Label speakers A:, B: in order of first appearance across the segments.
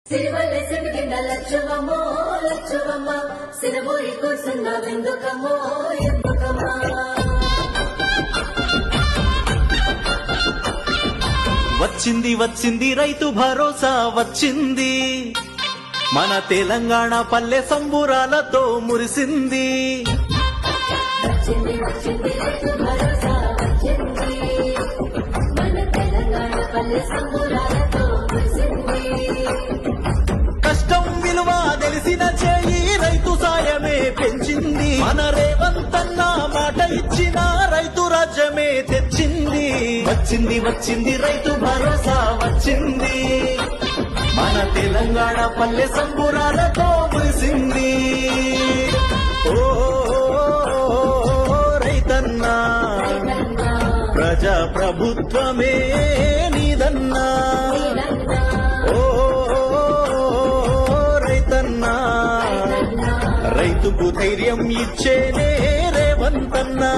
A: సిరివల్లె సిరిగిండ లచ్చవమ్మో లచ్చవమ్మ సిరబోయి కూర్చున్నావెందుకమ్మో ఎందుకమ్మా
B: వచ్చింది వచ్చింది రైతు భరోసా వచ్చింది మన తెలంగాణ పల్లె సంబురాలతో మురిసింది.
A: వచ్చింది వచ్చింది రైతు భరోసా వచ్చింది మన తెలంగాణ పల్లె సంబురాలతో మురిసింది.
B: కష్టం విలువ తెలిసిన చేయి రైతు సాయమే పెంచింది. మన రేవంతన్న మాట ఇచ్చిన రైతు రాజ్యమే తెచ్చింది. వచ్చింది వచ్చింది రైతు భరోసా వచ్చింది మన తెలంగాణ పల్లె సంబురాలతో మురిసింది. ఓ రైతన్నా ప్రజా ప్రభుత్వమే నీదన్నా. ఓ రైతన్నా రైతుకు ధైర్యం ఇచ్చేనే రేవంతన్నా.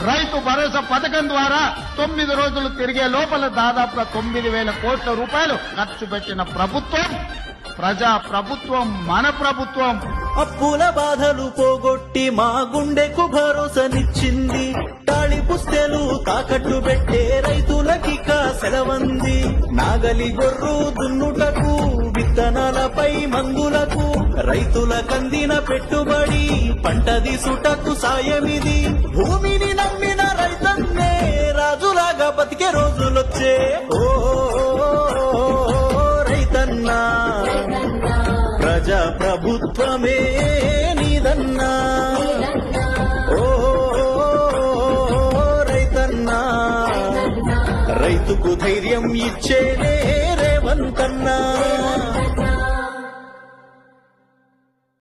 C: రైతు భరోసా పథకం ద్వారా 9 రోజులు తిరిగే లోపల దాదాపుగా 9,000 కోట్ల రూపాయలు ఖర్చు పెట్టిన ప్రభుత్వం ప్రజా ప్రభుత్వం, మన ప్రభుత్వం.
B: అప్పుల బాధలు పోగొట్టి మా గుండెకు భరోసానిచ్చింది. తాళి పుస్తెలు తాకట్టు పెట్టే రైతులకిక సెలవంది. నాగలి గొర్రు దున్నుటకు విత్తనాలపై మందులకు రైతుల కందిన పెట్టుబడి పంట దిసుటకు సాయమిది. భూమిని నమ్మిన రైతన్నే రాజులాగా బతికే రోజులొచ్చే. ఓ రైతన్నా ప్రజా ప్రభుత్వమే